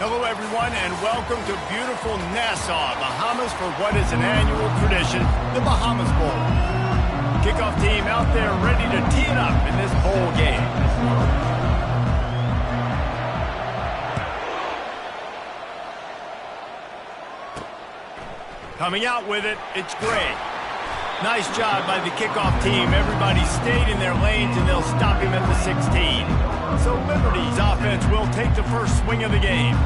Hello, everyone, and welcome to beautiful Nassau, Bahamas, for what is an annual tradition, the Bahamas Bowl. Kickoff team out there ready to tee it up in this bowl game. Coming out with it, it's Gray. Nice job by the kickoff team. Everybody stayed in their lanes, and they'll stop him at the 16. So Liberty's offense will take the first swing of the game.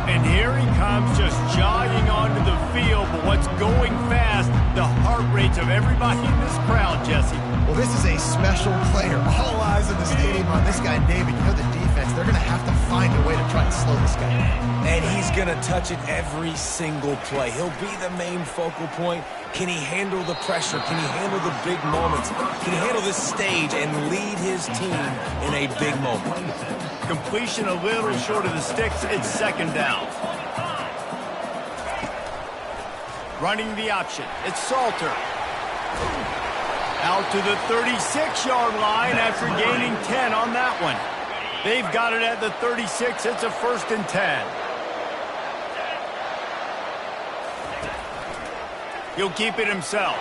And here he comes, just jogging onto the field. But what's going fast, the heart rates of everybody in this crowd, Jesse. Well, this is a special player. All eyes in the stadium on this guy, David. You know the defense, they're going to have to find a way to try and slow this guy down. And he's going to touch it every single play. He'll be the main focal point. Can he handle the pressure? Can he handle the big moments? Can he handle this stage and lead his team in a big moment? Completion a little short of the sticks. It's second down. Running the option. It's Salter. Out to the 36-yard line after gaining 10 on that one. They've got it at the 36. It's a 1st and 10. He'll keep it himself.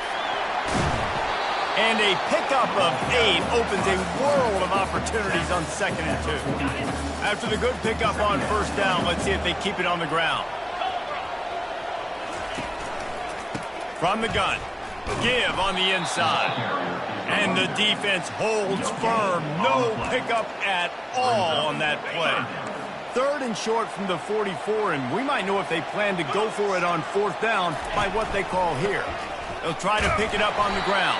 And a pickup of 8 opens a world of opportunities on 2nd and 2. After the good pickup on 1st down, let's see if they keep it on the ground. From the gun. Give on the inside. And the defense holds firm. No pickup at all on that play. 3rd and short from the 44, and we might know if they plan to go for it on 4th down by what they call here. They'll try to pick it up on the ground.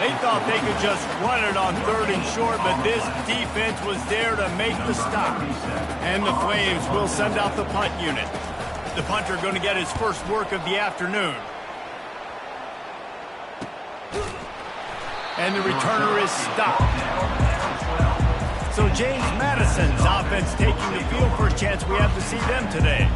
They thought they could just run it on 3rd and short, but this defense was there to make the stop. And the Flames will send out the punt unit. The punter going to get his first work of the afternoon. And the returner is stopped. So James Madison's offense taking the field for a chance. We have to see them today.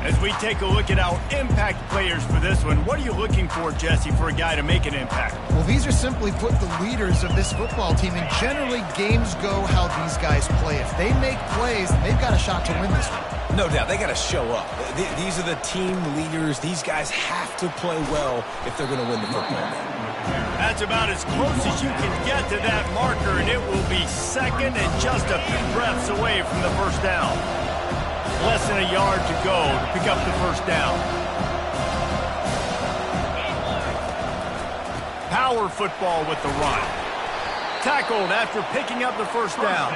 As we take a look at our impact players for this one, what are you looking for, Jesse, for a guy to make an impact? Well, these are simply put the leaders of this football team, and generally games go how these guys play. If they make plays, they've got a shot to win this one. No doubt, they got to show up. These are the team leaders. These guys have to play well if they're going to win the football game. That's about as close as you can get to that marker, and it will be 2nd and just a few breaths away from the 1st down. Less than a yard to go to pick up the 1st down. Power football with the run. Tackled after picking up the 1st down.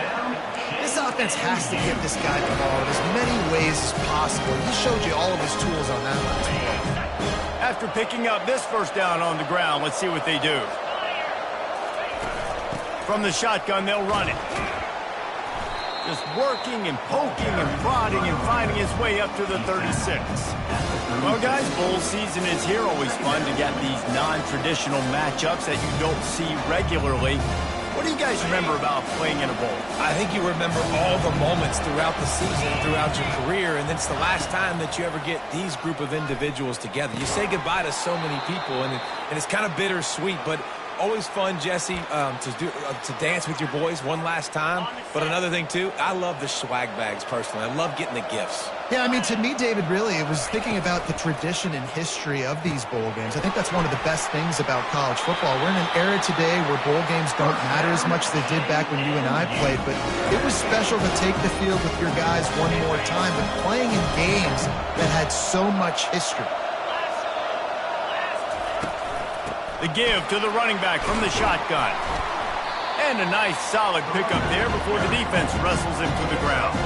This offense has to get this guy the ball in as many ways as possible. He showed you all of his tools on that last play. After picking up this 1st down on the ground, let's see what they do. From the shotgun, they'll run it. Just working and poking and prodding and finding his way up to the 36. Well, guys, bowl season is here. Always fun to get these non-traditional matchups that you don't see regularly. What do you guys remember about playing in a bowl? I think you remember all the moments throughout the season, throughout your career, and it's the last time that you ever get these group of individuals together. You say goodbye to so many people, and it's kind of bittersweet, but always fun, Jesse, to dance with your boys one last time. But another thing, too, I love the swag bags, personally. I love getting the gifts. Yeah, I mean, to me, David, really, it was thinking about the tradition and history of these bowl games. I think that's one of the best things about college football. We're in an era today where bowl games don't matter as much as they did back when you and I played, but it was special to take the field with your guys one more time, but playing in games that had so much history. The give to the running back from the shotgun. And a nice solid pickup there before the defense wrestles him to the ground.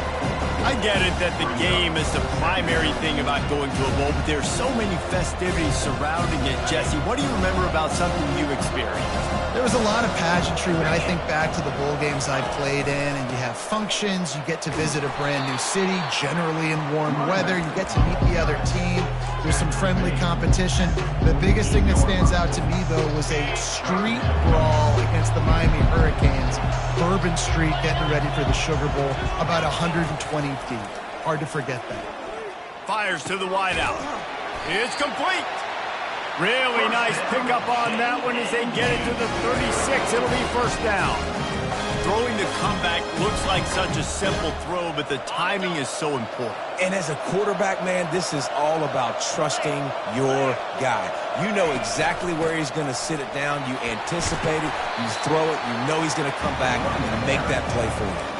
I get it that the game is the primary thing about going to a bowl, but there's so many festivities surrounding it. Jesse, what do you remember about something you experienced? There was a lot of pageantry when I think back to the bowl games I played in, and you have functions, you get to visit a brand new city, generally in warm weather, you get to meet the other team, there's some friendly competition. The biggest thing that stands out to me, though, was a street brawl against the Miami Hurricanes. Bourbon Street getting ready for the Sugar Bowl, about 120 feet. Hard to forget that. Fires to the wideout. It's complete. Really nice pickup on that one as they get it to the 36. It'll be 1st down. throwing the comeback looks like such a simple throw, but the timing is so important. And as a quarterback, man, this is all about trusting your guy. You know exactly where he's going to sit it down. You anticipate it. You throw it. You know he's going to come back and make that play for you.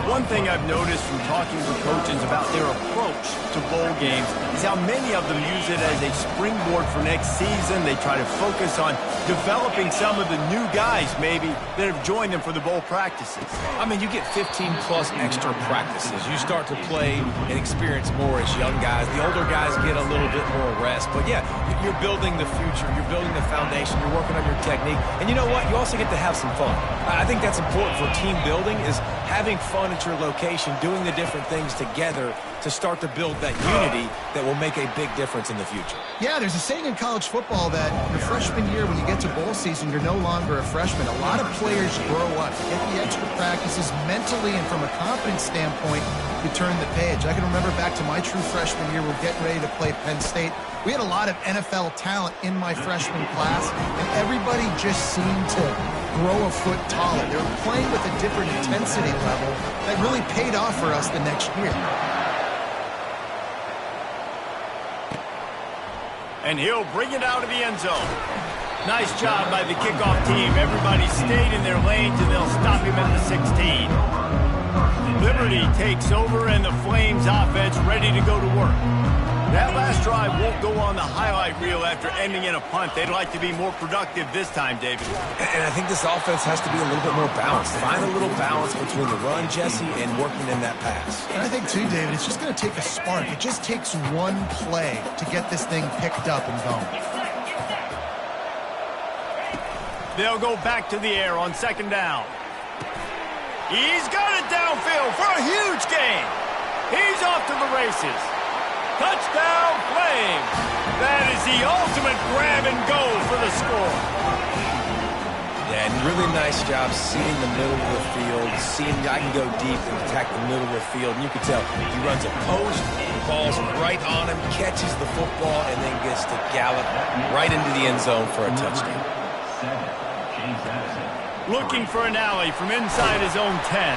One thing I've noticed from talking with coaches about their approach to bowl games is how many of them use it as a springboard for next season. They try to focus on developing some of the new guys, maybe, that have joined them for the bowl practices. I mean, you get 15-plus extra practices. You start to play and experience more as young guys. The older guys get a little bit more rest. But, yeah, you're building the future. You're building the foundation. You're working on your technique. And you know what? You also get to have some fun. I think that's important for team building is having fun at your location, doing the different things together to start to build that unity that will make a big difference in the future. Yeah, there's a saying in college football that your freshman year, when you get to bowl season, you're no longer a freshman. A lot of players grow up, get the extra practices mentally, and from a confidence standpoint, you turn the page. I can remember back to my true freshman year, we're getting ready to play Penn State. We had a lot of NFL talent in my freshman class, and everybody just seemed to grow a foot taller. They were playing with a different intensity level that really paid off for us the next year. And he'll bring it out of the end zone. Nice job by the kickoff team. Everybody stayed in their lanes, and they'll stop him at the 16. Liberty takes over, and the Flames offense ready to go to work. That last drive won't go on the highlight reel after ending in a punt. They'd like to be more productive this time, David. And I think this offense has to be a little bit more balanced. Find a little balance between the run, Jesse, and working in that pass. And I think, too, David, it's just going to take a spark. It just takes one play to get this thing picked up and going. They'll go back to the air on second down. He's got it downfield for a huge gain. He's off to the races. Touchdown, Flames. That is the ultimate grab and go for the score. Yeah, and really nice job seeing the middle of the field, seeing I can go deep and attack the middle of the field. And you can tell he runs a post, the ball's right on him, catches the football, and then gets to gallop right into the end zone for a touchdown. Looking for an alley from inside his own 10.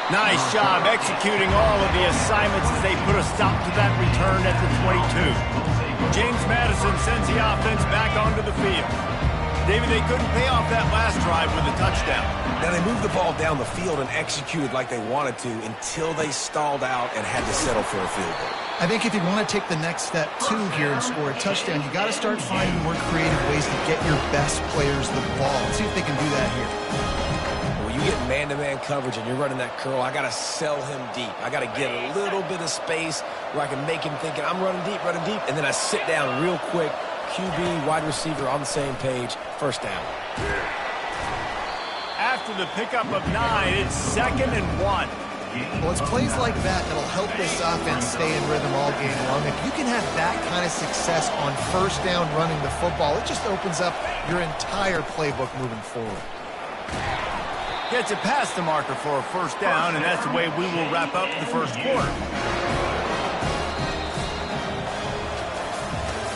Nice job executing all of the assignments as they put a stop to that return at the 22. James Madison sends the offense back onto the field. David, they couldn't pay off that last drive with a touchdown. Now, they moved the ball down the field and executed like they wanted to until they stalled out and had to settle for a field goal. I think if you want to take the next step, too, here and score a touchdown, you got to start finding more creative ways to get your best players the ball. Let's see if they can do that here. You get man-to-man coverage and you're running that curl, I got to sell him deep. I got to get a little bit of space where I can make him thinking I'm running deep, and then I sit down real quick. QB, wide receiver on the same page, first down. After the pickup of 9, it's 2nd and 1. Well, it's plays like that that'll help this offense stay in rhythm all game long. If you can have that kind of success on first down running the football, it just opens up your entire playbook moving forward. Gets it past the marker for a first down, and that's the way we will wrap up the first quarter.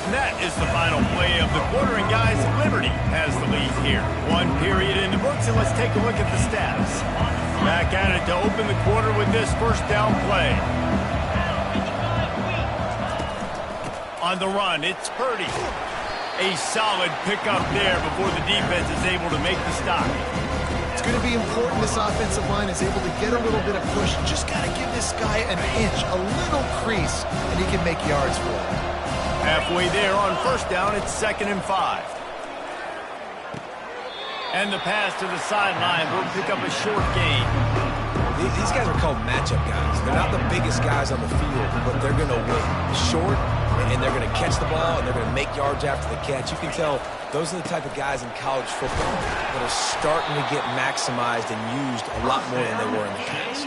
And that is the final play of the quarter, and guys, Liberty has the lead here. 1 period in the books, and let's take a look at the stats. Back at it to open the quarter with this first down play. On the run, it's Purdy. A solid pickup there before the defense is able to make the stop. It's going to be important this offensive line is able to get a little bit of push. Just got to give this guy an inch, a little crease, and he can make yards for it. Halfway there on first down, it's 2nd and 5. And the pass to the sideline will pick up a short gain. These guys are called matchup guys. They're not the biggest guys on the field, but they're going to win short, and they're going to catch the ball, and they're going to make yards after the catch. You can tell those are the type of guys in college football that are starting to get maximized and used a lot more than they were in the past.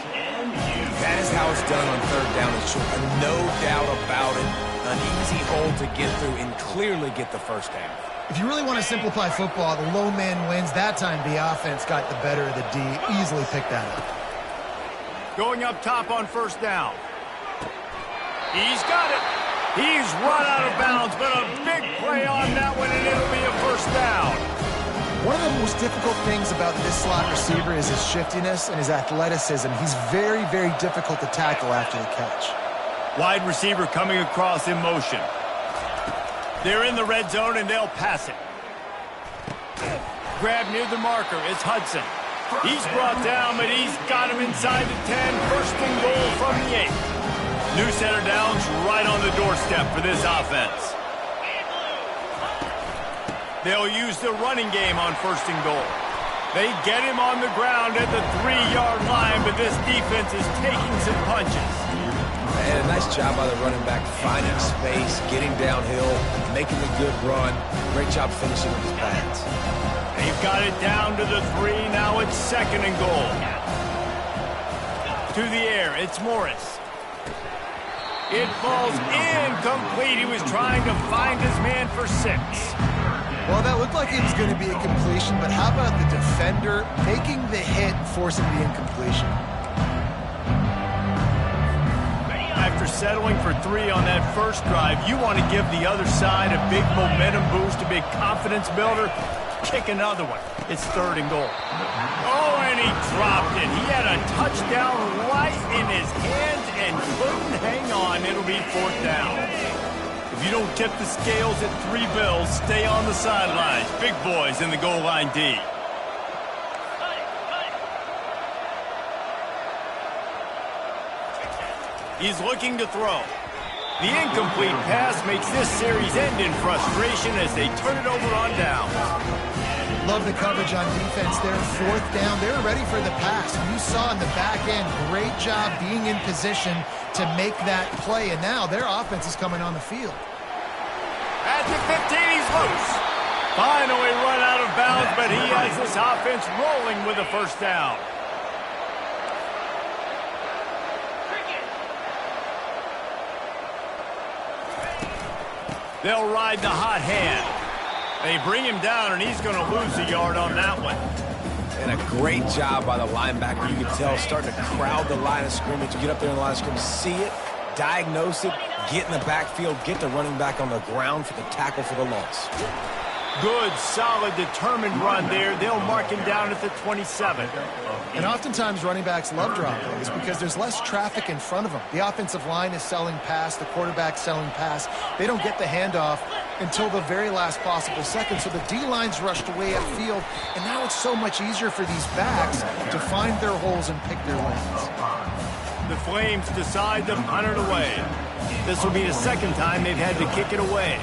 That is how it's done on third down and short. No doubt about it. An easy hole to get through and clearly get the first down. If you really want to simplify football, the low man wins. That time the offense got the better of the D. Easily picked that up. Going up top on first down. He's got it. He's run out of bounds, but a big play on that one, and it'll be a first down. One of the most difficult things about this slot receiver is his shiftiness and his athleticism. He's very, very difficult to tackle after the catch. Wide receiver coming across in motion. They're in the red zone, and they'll pass it. Grab near the marker. It's Hudson. He's brought down, but he's got him inside the 10. First and goal from the 8. New center downs right on the doorstep for this offense. They'll use the running game on first and goal. They get him on the ground at the 3-yard line, but this defense is taking some punches. And a nice job by the running back, finding space, getting downhill, making a good run. Great job finishing with his pads. They've got it down to the 3. Now it's second and goal. To the air, it's Morris. It falls incomplete. He was trying to find his man for 6. Well, that looked like it was going to be a completion, but how about the defender making the hit and forcing the incompletion? After settling for 3 on that first drive, you want to give the other side a big momentum boost, a big confidence builder. Kick another one. It's third and goal. Oh, and he dropped it. He had a touchdown right in his hands and couldn't hang on. It'll be fourth down. If you don't tip the scales at 3 bills, stay on the sidelines. Big boys in the goal line D. He's looking to throw. The incomplete pass makes this series end in frustration as they turn it over on down. Love the coverage on defense there. Fourth down. They were ready for the pass. You saw in the back end, great job being in position to make that play. And now their offense is coming on the field. At the 15, he's loose. Finally run out of bounds, but he has this offense rolling with a first down. They'll ride the hot hand. They bring him down, and he's going to lose a yard on that one. And a great job by the linebacker. You can tell starting to crowd the line of scrimmage. Get up there in the line of scrimmage, see it, diagnose it, get in the backfield, get the running back on the ground for the tackle for the loss. Good, solid, determined run there. They'll mark him down at the 27. And oftentimes running backs love drop plays because there's less traffic in front of them. The offensive line is selling pass, the quarterback's selling pass. They don't get the handoff until the very last possible second. So the D-line's rushed away upfield, and now it's so much easier for these backs to find their holes and pick their lanes. The Flames decide to punt it away. This will be the second time they've had to kick it away.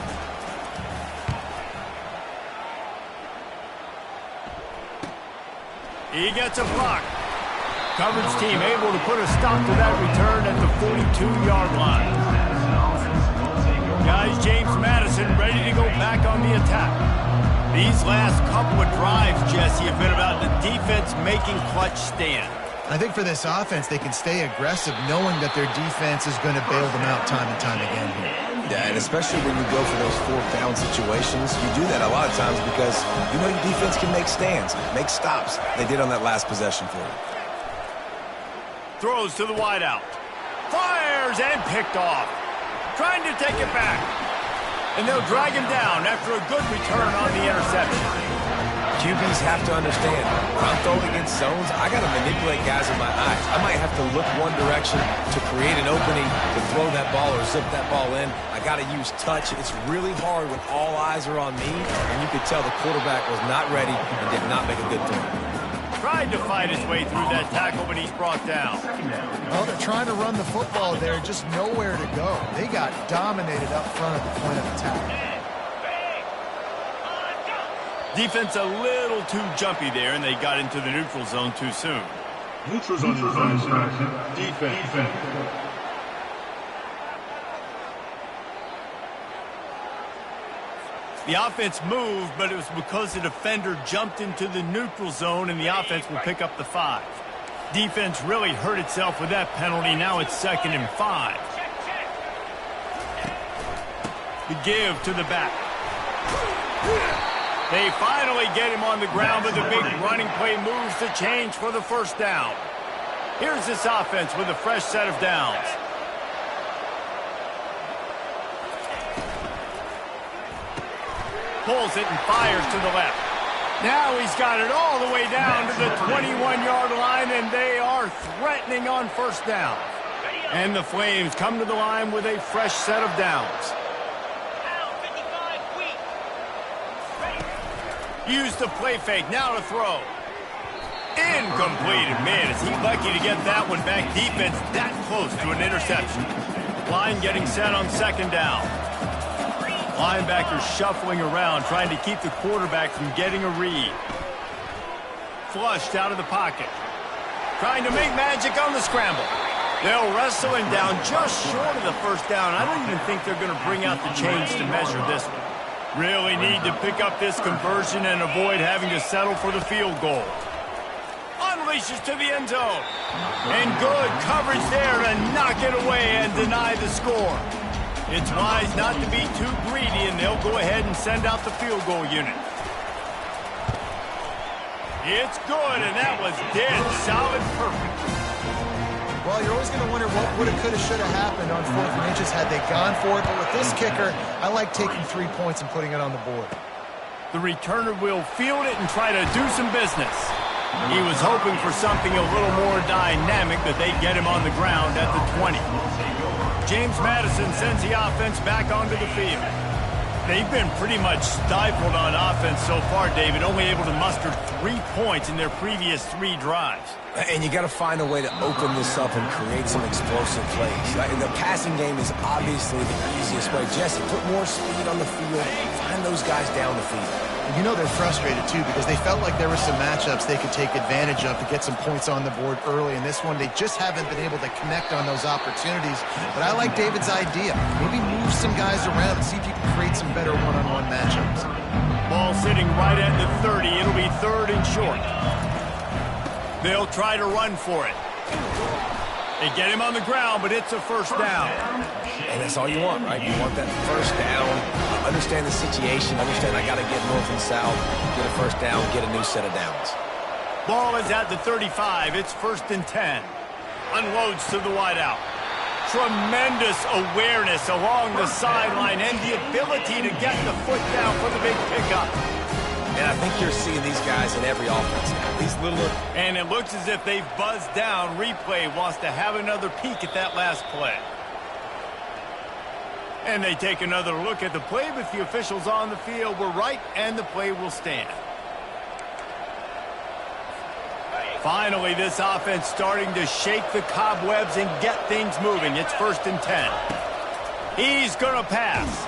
He gets a block. Coverage team able to put a stop to that return at the 42-yard line. Guys, James Madison ready to go back on the attack. These last couple of drives, Jesse, have been about the defense making clutch stand. I think for this offense, they can stay aggressive knowing that their defense is going to bail them out time and time again here. Yeah, and especially when you go for those fourth down situations, you do that a lot of times because you know your defense can make stands, make stops. They did on that last possession for you. Throws to the wideout. Fires and picked off. Trying to take it back. And they'll drag him down after a good return on the interception. QBs have to understand, when I'm throwing against zones, I got to manipulate guys with my eyes. I might have to look one direction to create an opening to throw that ball or zip that ball in. I got to use touch. It's really hard when all eyes are on me, and you could tell the quarterback was not ready and did not make a good throw. Tried to fight his way through that tackle, but he's brought down. Well, they're trying to run the football there, just nowhere to go. They got dominated up front at the point of attack. Defense a little too jumpy there, and they got into the neutral zone too soon. Neutral zone defense. The offense moved, but it was because the defender jumped into the neutral zone, and the offense will pick up the 5. Defense really hurt itself with that penalty. Now it's 2nd and 5. The give to the back. They finally get him on the ground, but the big running play moves the change for the first down. Here's this offense with a fresh set of downs. Pulls it and fires to the left. Now he's got it all the way down to the 21-yard line, and they are threatening on first down. And the Flames come to the line with a fresh set of downs. Use the play fake, now to throw. Incomplete. Man, is he lucky to get that one back. Defense that close to an interception. Line getting set on second down. Linebackers shuffling around, trying to keep the quarterback from getting a read. Flushed out of the pocket. Trying to make magic on the scramble. They'll wrestle him down just short of the first down. I don't even think they're going to bring out the chains to measure this one. Really need to pick up this conversion and avoid having to settle for the field goal. Unleashes to the end zone. And good coverage there to knock it away and deny the score. It's wise not to be too greedy, and they'll go ahead and send out the field goal unit. It's good, and that was dead solid perfect. Well, you're always going to wonder what would have, could have, should have happened on 4th and inches had they gone for it. But with this kicker, I like taking 3 points and putting it on the board. The returner will field it and try to do some business. He was hoping for something a little more dynamic, that they'd get him on the ground at the 20. James Madison sends the offense back onto the field. They've been pretty much stifled on offense so far, David, only able to muster 3 points in their previous 3 drives. And you got to find a way to open this up and create some explosive plays. The passing game is obviously the easiest way. Jesse, put more speed on the field. Find those guys down the field. And you know they're frustrated, too, because they felt like there were some matchups they could take advantage of to get some points on the board early. In this one, they just haven't been able to connect on those opportunities. But I like David's idea. Maybe move some guys around and see if you can create some better one-on-one matchups. Ball sitting right at the 30. It'll be 3rd and short. They'll try to run for it. They get him on the ground, but it's a first down. And that's all you want, right? You want that first down. Understand the situation. Understand I got to get north and south, get a first down, get a new set of downs. Ball is at the 35. It's 1st and 10. Unloads to the wideout. Tremendous awareness along the sideline and the ability to get the foot down for the big pickup. And I think you're seeing these guys in every offense now. These little... And it looks as if they've buzzed down. Replay wants to have another peek at that last play. And they take another look at the play, but the officials on the field were right, and the play will stand. Finally, this offense starting to shake the cobwebs and get things moving. It's 1st and 10. He's going to pass.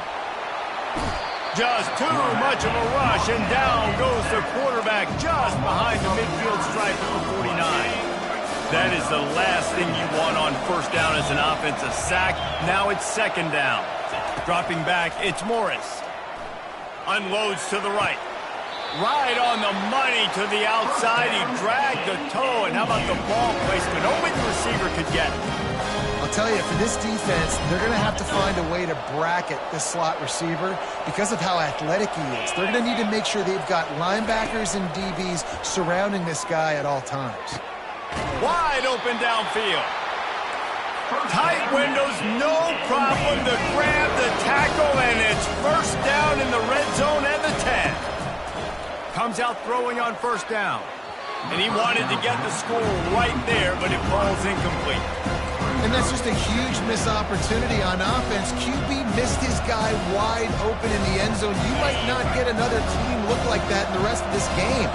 Just too much of a rush, and down goes the quarterback just behind the midfield stripe at the 49. That is the last thing you want on first down as an offense, a sack. Now it's 2nd down. Dropping back, it's Morris. Unloads to the right. Right on the money to the outside. He dragged the toe, and how about the ball placement? Only the receiver could get it. I'll tell you, for this defense, they're going to have to find a way to bracket this slot receiver because of how athletic he is. They're going to need to make sure they've got linebackers and DBs surrounding this guy at all times. Wide open downfield. Tight windows, no problem to grab the tackle, and it's first down in the red zone at the 10. Comes out throwing on first down. And he wanted to get the score right there, but it falls incomplete. And that's just a huge missed opportunity on offense. QB missed his guy wide open in the end zone. You might not get another team look like that in the rest of this game.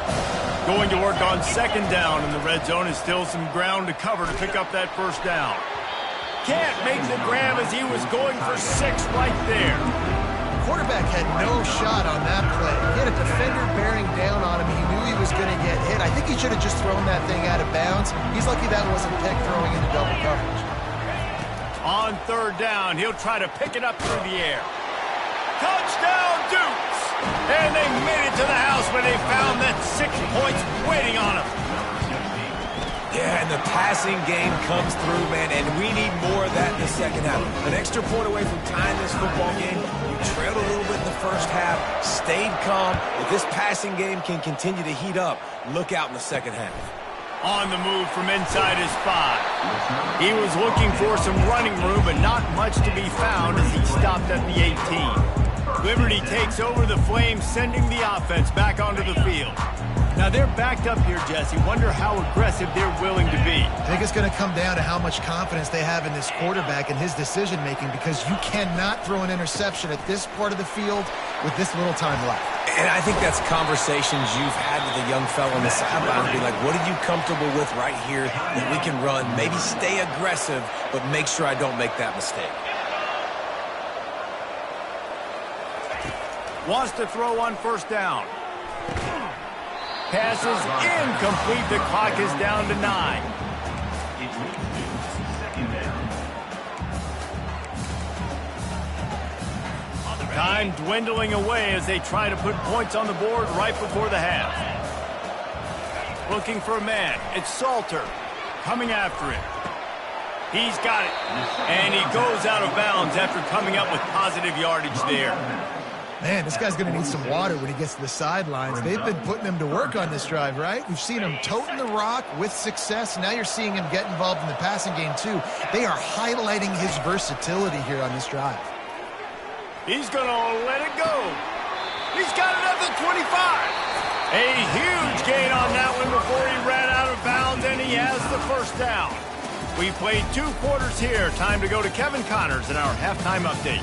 Going to work on 2nd down in the red zone is still some ground to cover to pick up that first down. Can't make the grab as he was going for 6 right there. Quarterback had no shot on that play. He had a defender bearing down on him. He knew he was going to get hit. I think he should have just thrown that thing out of bounds. He's lucky that wasn't picked throwing into double coverage. On 3rd down, he'll try to pick it up through the air. Touchdown, Dukes! And they made it to the house when they found that 6 points waiting on them. Yeah, and the passing game comes through, man, and we need more of that in the second half. An extra point away from tying this football game. You trailed a little bit in the first half, stayed calm. If this passing game can continue to heat up, look out in the second half. On the move from inside his 5. He was looking for some running room, but not much to be found as he stopped at the 18. Liberty takes over the Flames, sending the offense back onto the field. Now they're backed up here, Jesse. Wonder how aggressive they're willing to be. I think it's going to come down to how much confidence they have in this quarterback and his decision-making, because you cannot throw an interception at this part of the field with this little time left. And I think that's conversations you've had with a young fellow on the sideline. Be like, what are you comfortable with right here that we can run? Maybe stay aggressive, but make sure I don't make that mistake. Wants to throw on first down. Pass is incomplete. The clock is down to 9. Time dwindling away as they try to put points on the board right before the half. Looking for a man. It's Salter coming after him. He's got it. And he goes out of bounds after coming up with positive yardage there. Man, this guy's going to need some water when he gets to the sidelines. They've been putting him to work on this drive, right? We've seen him toting the rock with success. Now you're seeing him get involved in the passing game, too. They are highlighting his versatility here on this drive. He's going to let it go. He's got it at the 25. A huge gain on that one before he ran out of bounds, and he has the first down. We played 2 quarters here. Time to go to Kevin Connors in our halftime update.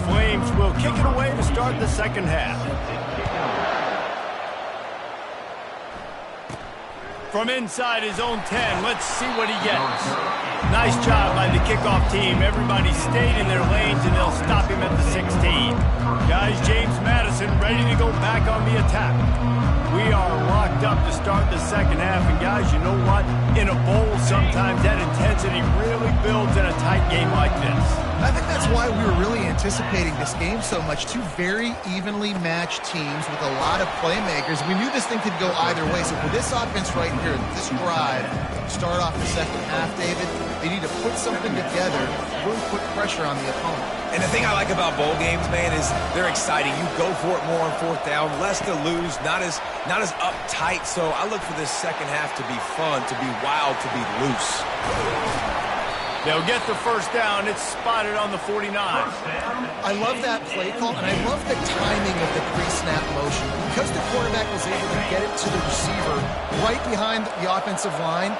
Flames will kick it away to start the second half. From inside his own 10, let's see what he gets. Nice job by the kickoff team. Everybody stayed in their lanes, and they'll stop him at the 16. Guys, James Madison ready to go back on the attack. We are locked up to start the second half, and guys, you know what? In a bowl, sometimes that intensity really builds in a tight game like this. I think that's why we were really anticipating this game so much. 2 very evenly matched teams with a lot of playmakers. We knew this thing could go either way. So for this offense right here, this drive, start off the second half, David, they need to put something together, really put pressure on the opponent. And the thing I like about bowl games, man, is they're exciting. You go for it more on fourth down, less to lose, not as uptight. So I look for this second half to be fun, to be wild, to be loose. They'll get the first down. It's spotted on the 49. I love that play call, and I love the timing of the pre-snap motion. Because the quarterback was able to get it to the receiver right behind the offensive line,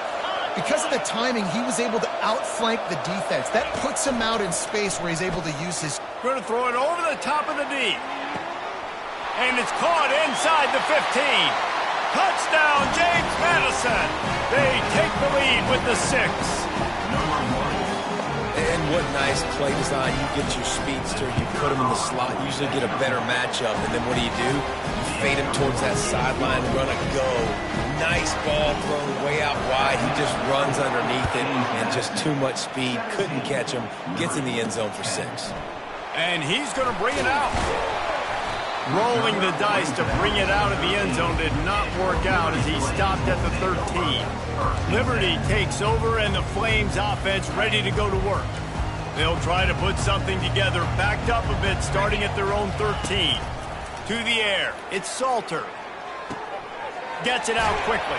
because of the timing, he was able to outflank the defense. That puts him out in space where he's able to use his... Going to throw it over the top of the D. And it's caught inside the 15. Touchdown, James Madison. They take the lead with the 6. And what nice play design. You get your speedster, you put him in the slot, you usually get a better matchup. And then what do? You fade him towards that sideline, run a go. Nice ball thrown way out wide. He just runs underneath it and just too much speed. Couldn't catch him. Gets in the end zone for 6. And he's going to bring it out. Rolling the dice to bring it out of the end zone did not work out as he stopped at the 13. Liberty takes over, and the Flames offense ready to go to work. They'll try to put something together, backed up a bit, starting at their own 13. To the air, it's Salter. Gets it out quickly.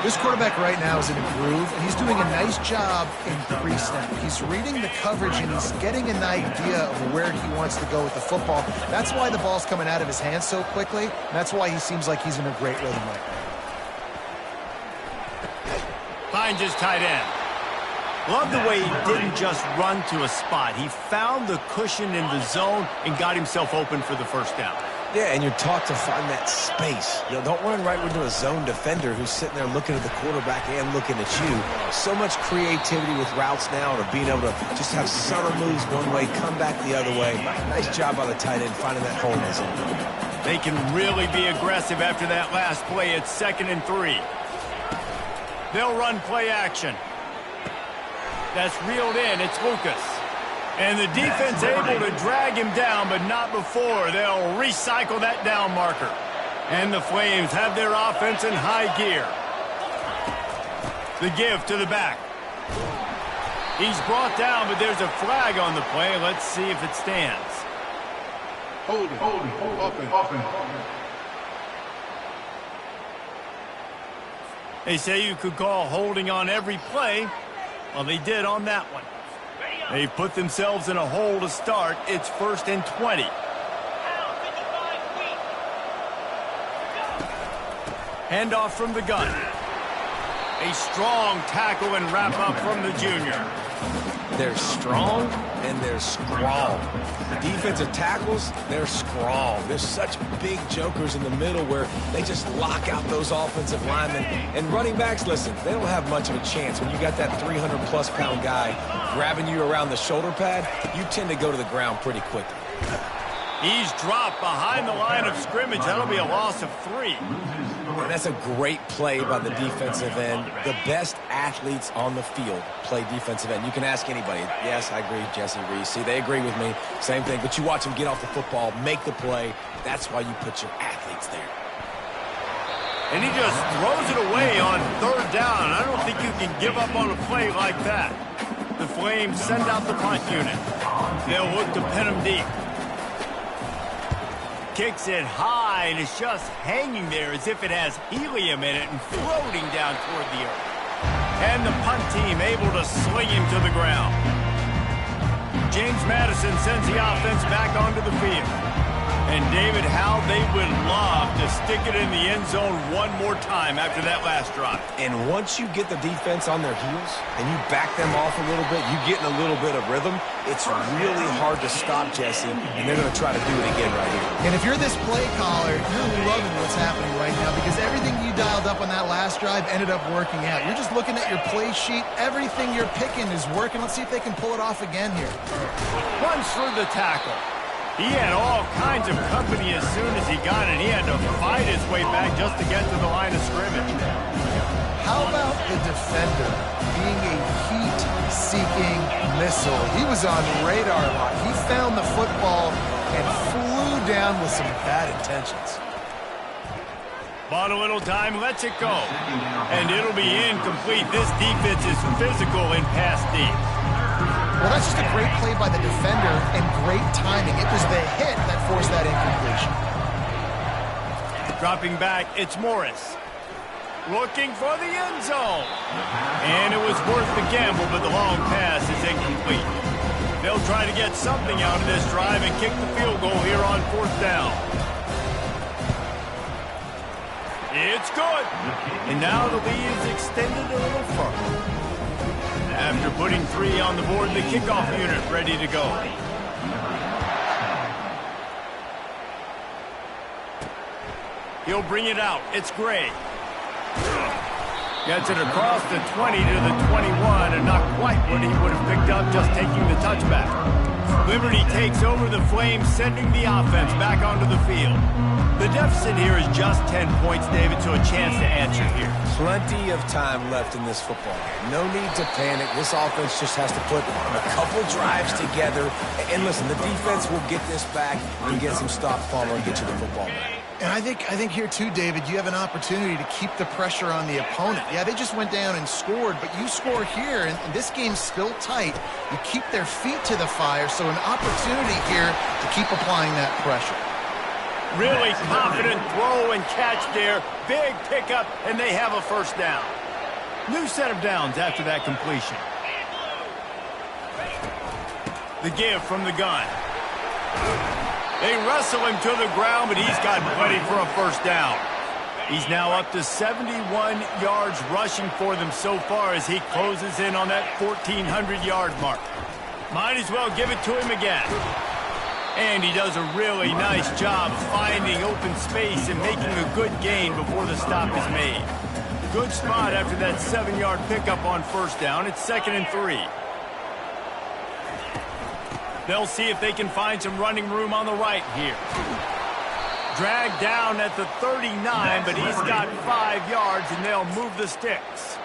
This quarterback right now is in a groove, and he's doing a nice job in pre-snap. He's reading the coverage, and he's getting an idea of where he wants to go with the football. That's why the ball's coming out of his hands so quickly. That's why he seems like he's in a great rhythm right now. Finds his tight end. Love the way he didn't just run to a spot. He found the cushion in the zone and got himself open for the first down. Yeah, and you're taught to find that space. You know, don't run right into a zone defender who's sitting there looking at the quarterback and looking at you. So much creativity with routes now, and being able to just have subtle moves one way, come back the other way. Nice job by the tight end finding that hole in the zone. They can really be aggressive after that last play. It's 2nd and 3. They'll run play action. That's reeled in. It's Lucas. And the defense able to drag him down, but not before. They'll recycle that down marker. And the Flames have their offense in high gear. The give to the back. He's brought down, but there's a flag on the play. Let's see if it stands. Hold it. They say you could call holding on every play. Well, they did on that one. They've put themselves in a hole to start. It's 1st and 20. Handoff from the gun. A strong tackle and wrap-up from the junior. They're strong and they're scrawl. Defensive tackles, they're scrawl. There's such big jokers in the middle where they just lock out those offensive linemen. And running backs, listen, they don't have much of a chance. When you got that 300-plus pound guy grabbing you around the shoulder pad, you tend to go to the ground pretty quickly. He's dropped behind the line of scrimmage. That'll be a loss of 3. And that's a great play by the defensive end. The best athletes on the field play defensive end. You can ask anybody. Yes, I agree, Jesse Reese. See, they agree with me. Same thing. But you watch them get off the football, make the play. That's why you put your athletes there. And he just throws it away on 3rd down. I don't think you can give up on a play like that. The Flames send out the punt unit. They'll look to pin him deep. Kicks it high, and it's just hanging there as if it has helium in it and floating down toward the earth. And the punt team able to sling him to the ground. James Madison sends the offense back onto the field. And David, how they would love to stick it in the end zone one more time after that last drive. And once you get the defense on their heels and you back them off a little bit, you get in a little bit of rhythm, it's really hard to stop, Jesse, and they're going to try to do it again right here. And if you're this play caller, you're loving what's happening right now because everything you dialed up on that last drive ended up working out. You're just looking at your play sheet. Everything you're picking is working. Let's see if they can pull it off again here. Runs through the tackle. He had all kinds of company as soon as he got it. He had to fight his way back just to get to the line of scrimmage. How about the defender being a heat-seeking missile? He was on radar lock. He found the football and flew down with some bad intentions. Bought a little time, lets it go. And it'll be incomplete. This defense is physical in pass deep. Well, that's just a great play by the defender and great timing. It was the hit that forced that incompletion. Dropping back, it's Morris. Looking for the end zone. And it was worth the gamble, but the long pass is incomplete. They'll try to get something out of this drive and kick the field goal here on 4th down. It's good. And now the lead is extended a little further. After putting 3 on the board, the kickoff unit ready to go. He'll bring it out. It's Gray. Gets it across the 20 to the 21, and not quite what he would have picked up just taking the touchback. Liberty takes over the Flames, sending the offense back onto the field. The deficit here is just 10 points, David, so a chance to answer here. Plenty of time left in this football game. No need to panic. This offense just has to put a couple drives together. And listen, the defense will get this back and get some stop follow and get you the football back. And I think here too, David, you have an opportunity to keep the pressure on the opponent. Yeah, they just went down and scored, but you score here, and this game's still tight. You keep their feet to the fire, so an opportunity here to keep applying that pressure. Really confident throw and catch there. Big pickup, and they have a 1st down. New set of downs after that completion. The give from the gun. They wrestle him to the ground, but he's got plenty for a 1st down. He's now up to 71 yards rushing for them so far as he closes in on that 1,400-yard mark. Might as well give it to him again. And he does a really nice job finding open space and making a good gain before the stop is made. Good spot after that 7-yard pickup on 1st down. It's 2nd and 3. They'll see if they can find some running room on the right here. Dragged down at the 39, but he's got 5 yards, and they'll move the sticks.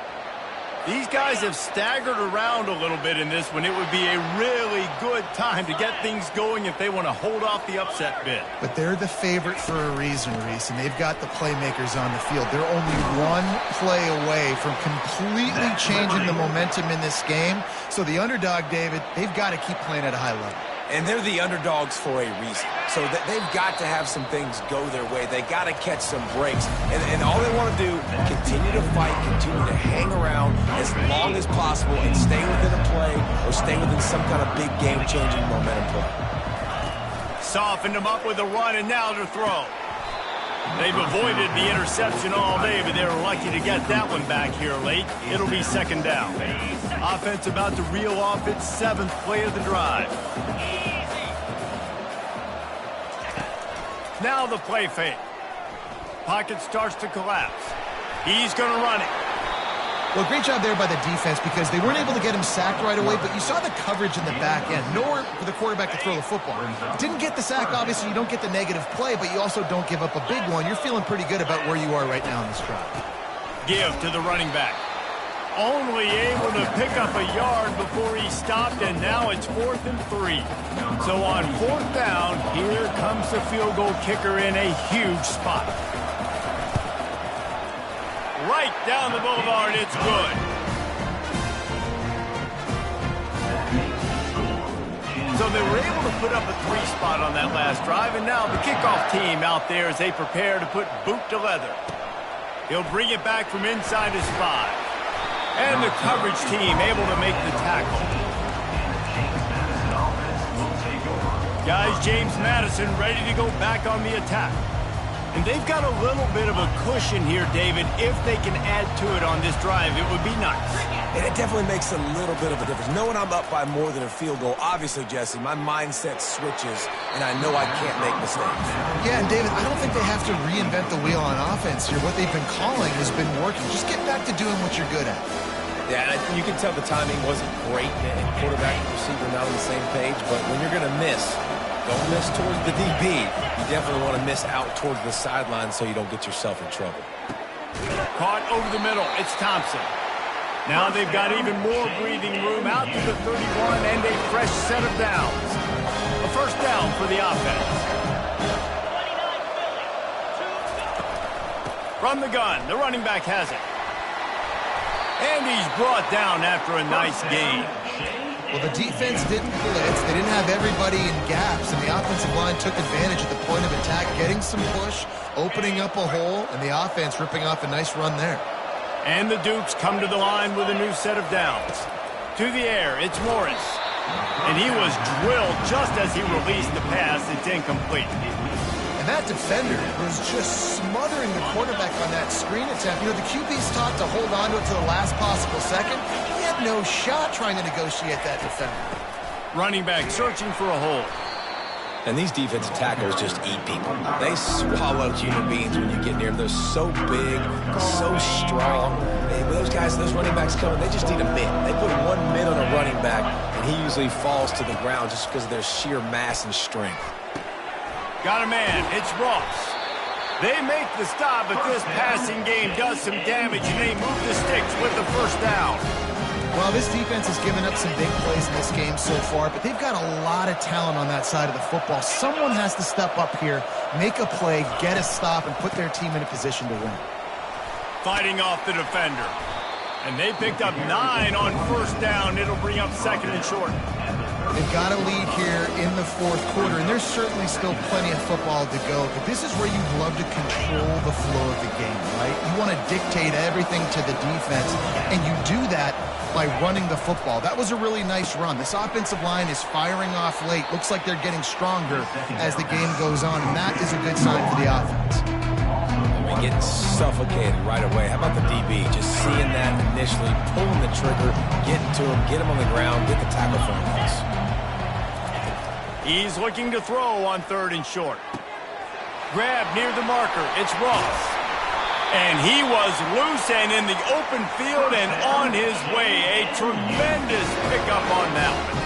These guys have staggered around a little bit in this one. It would be a really good time to get things going if they want to hold off the upset bid. But they're the favorite for a reason, Reese, and they've got the playmakers on the field. They're only one play away from completely changing the momentum in this game. So the underdog, David, they've got to keep playing at a high level. And they're the underdogs for a reason. So they've got to have some things go their way. They got to catch some breaks. And all they want to do, continue to fight, continue to hang around as long as possible and stay within a play or stay within some kind of big game-changing momentum play. Softened them up with a run, and now to throw. They've avoided the interception all day, but they were lucky to get that one back here late. It'll be second down. Offense about to reel off its 7th play of the drive. Now the play fake. Pocket starts to collapse. He's going to run it. Well, great job there by the defense because they weren't able to get him sacked right away, but you saw the coverage in the back end. Nowhere for the quarterback to throw the football. Didn't get the sack, obviously. You don't get the negative play, but you also don't give up a big one. You're feeling pretty good about where you are right now in this drive. Give to the running back. Only able to pick up a yard before he stopped, and now it's 4th and 3. So on 4th down, here comes the field goal kicker in a huge spot. Right down the boulevard, it's good. So they were able to put up a 3 spot on that last drive, and now the kickoff team out there as they prepare to put boot to leather. He'll bring it back from inside his 5. And the coverage team able to make the tackle. Guys, James Madison ready to go back on the attack. And they've got a little bit of a cushion here, David. If they can add to it on this drive, it would be nice. And it definitely makes a little bit of a difference. Knowing I'm up by more than a field goal, obviously, Jesse, my mindset switches, and I know I can't make mistakes. Yeah, and David, I don't think they have to reinvent the wheel on offense here. What they've been calling has been working. Just get back to doing what you're good at. Yeah, and you can tell the timing wasn't great, and quarterback and receiver not on the same page, but when you're going to miss, don't miss towards the DB. You definitely want to miss out towards the sideline so you don't get yourself in trouble. Caught over the middle. It's Thompson. Now they've got even more breathing room out to the 31 and a fresh set of downs. A first down for the offense. From the gun, the running back has it. And he's brought down after a nice gain. Well, the defense didn't blitz. They didn't have everybody in gaps, and the offensive line took advantage at the point of attack, getting some push, opening up a hole, and the offense ripping off a nice run there. And the Dukes come to the line with a new set of downs. To the air, it's Morris. And he was drilled just as he released the pass. It's incomplete. And that defender was just smothering the quarterback on that screen attempt. You know, the QB's taught to hold on to it to the last possible second. He had no shot trying to negotiate that defender. Running back searching for a hole. And these defensive tackles just eat people. They swallow human beings when you get near them. They're so big, so strong. When those guys, those running backs come, they just need a mid. They put one mid on a running back, and he usually falls to the ground just because of their sheer mass and strength. Got a man. It's Ross. They make the stop, but this passing game does some damage, and they move the sticks with the first down. Well, this defense has given up some big plays in this game so far, but they've got a lot of talent on that side of the football. Someone has to step up here, make a play, get a stop, and put their team in a position to win. Fighting off the defender. And they picked up 9 on first down. It'll bring up second and short. They've got a lead here in the fourth quarter, and there's certainly still plenty of football to go, but this is where you'd love to control the flow of the game, right? You want to dictate everything to the defense, and you do that by running the football. That was a really nice run. This offensive line is firing off late. Looks like they're getting stronger as the game goes on, and that is a good sign for the offense. Getting suffocated right away. How about the DB? Just seeing that initially, pulling the trigger, getting to him, get him on the ground, get the tackle for him. He's looking to throw on third and short. Grab near the marker. It's Ross. And he was loose and in the open field and on his way. A tremendous pickup on that one.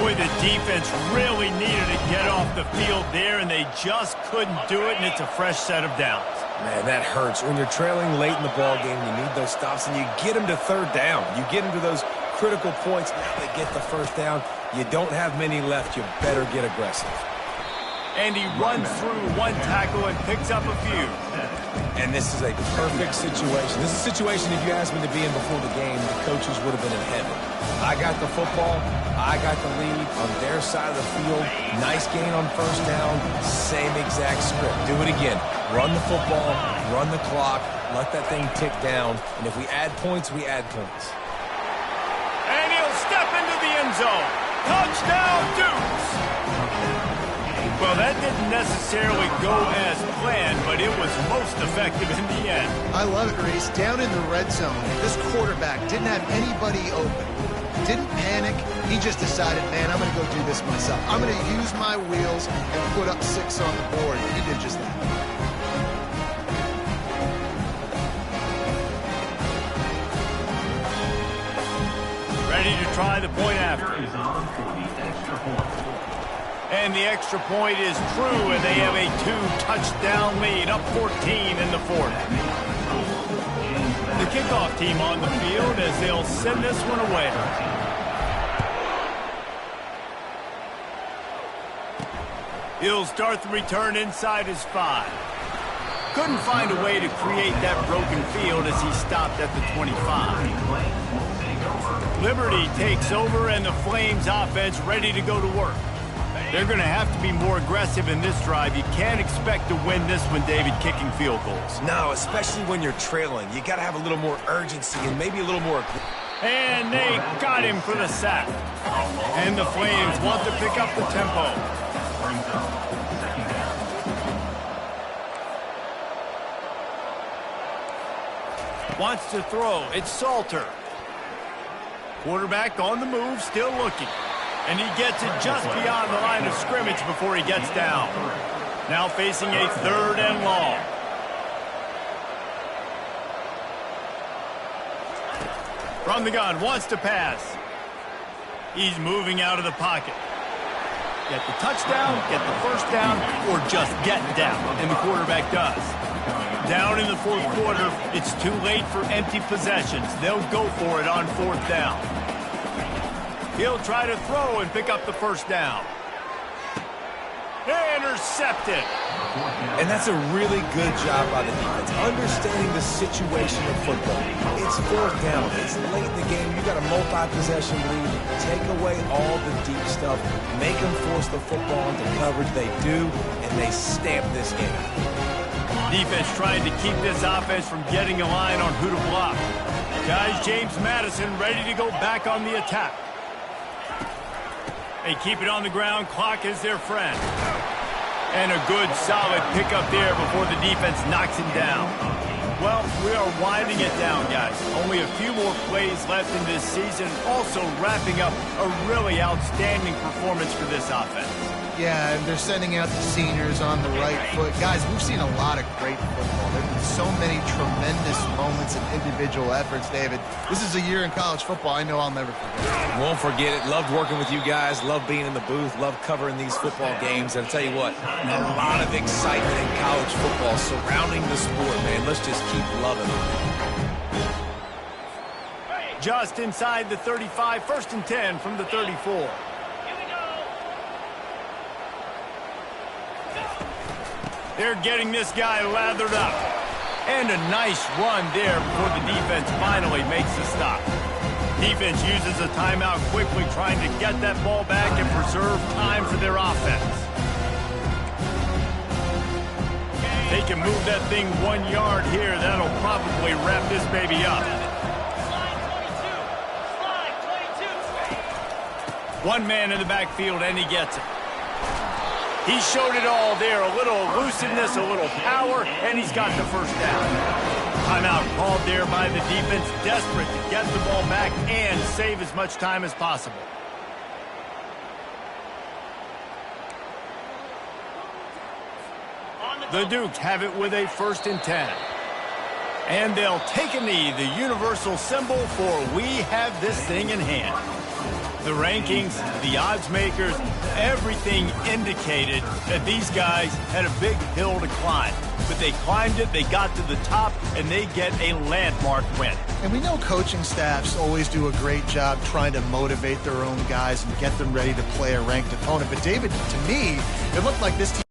Boy, the defense really needed to get off the field there, and they just couldn't do it, and it's a fresh set of downs. Man, that hurts. When you're trailing late in the ball game, you need those stops, and you get them to third down. You get them to those critical points. Now they get the first down. You don't have many left. You better get aggressive. And he runs through one tackle and picks up a few. And this is a perfect situation. This is a situation, if you asked me to be in before the game, the coaches would have been in heaven. I got the football. I got the lead on their side of the field. Nice gain on first down. Same exact script. Do it again. Run the football, run the clock, let that thing tick down. And if we add points, we add points. And he'll step into the end zone. Touchdown, Dukes! Well, that didn't necessarily go as planned, but it was most effective in the end. I love it, Reese. Down in the red zone, this quarterback didn't have anybody open. Didn't panic. He just decided, man, I'm going to go do this myself. I'm going to use my wheels and put up 6 on the board. He did just that. Ready to try the point after. And the extra point is true, and they have a 2-touchdown lead, up 14 in the fourth. The kickoff team on the field as they'll send this one away. He'll start the return inside his 5. Couldn't find a way to create that broken field as he stopped at the 25. Liberty takes over, and the Flames offense ready to go to work. They're going to have to be more aggressive in this drive. You can't expect to win this one, David, kicking field goals. No, especially when you're trailing. You got to have a little more urgency and maybe a little more. And they got him for the sack. And the Flames want to pick up the tempo. Wants to throw. It's Salter. Quarterback on the move, still looking. And he gets it just beyond the line of scrimmage before he gets down. Now facing a 3rd and long. From the gun, wants to pass. He's moving out of the pocket. Get the touchdown, get the first down, or just get down. And the quarterback does. Down in the fourth quarter, it's too late for empty possessions. They'll go for it on 4th down. He'll try to throw and pick up the first down. Intercepted. And that's a really good job by the defense, understanding the situation of football. It's 4th down. It's late in the game. You got a multi-possession lead. Take away all the deep stuff. Make them force the football into coverage. They do, and they stamp this game. Defense trying to keep this offense from getting a line on who to block. Guys, James Madison ready to go back on the attack. They keep it on the ground. Clock is their friend. And a good, solid pickup there before the defense knocks him down. Well, we are winding it down, guys. Only a few more plays left in this season. Also wrapping up a really outstanding performance for this offense. Yeah, and they're sending out the seniors on the right foot. Guys, we've seen a lot of great football. There have been so many tremendous moments and individual efforts, David. This is a year in college football I know I'll never forget. Won't forget it. Loved working with you guys. Loved being in the booth. Loved covering these football games. And I'll tell you what, a lot of excitement in college football surrounding the sport, man. Let's just keep loving it. Just inside the 35, 1st and 10 from the 34. They're getting this guy lathered up. And a nice run there before the defense finally makes the stop. Defense uses a timeout quickly, trying to get that ball back and preserve time for their offense. They can move that thing 1 yard here. That'll probably wrap this baby up. One man in the backfield, and he gets it. He showed it all there, a little elusiveness, a little power, and he's got the first down. Timeout called there by the defense, desperate to get the ball back and save as much time as possible. The Dukes have it with a 1st and 10. And they'll take a knee, the universal symbol for we have this thing in hand. The rankings, the odds makers, everything indicated that these guys had a big hill to climb. But they climbed it, they got to the top, and they get a landmark win. And we know coaching staffs always do a great job trying to motivate their own guys and get them ready to play a ranked opponent. But David, to me, it looked like this team